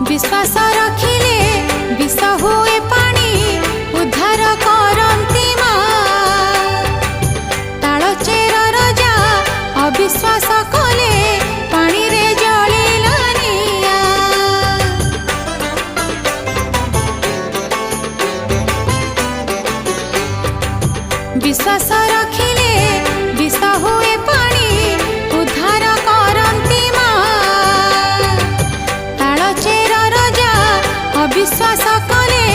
विश्वास रखिले विष हुए पानी उद्धार करती माँ। तालचेर राजा अविश्वास कले पानी रे जलिला निया। विश्वास रखिले विष हुए पानी उद्धार करती माँ। तालचेर राजा अविश्वास कले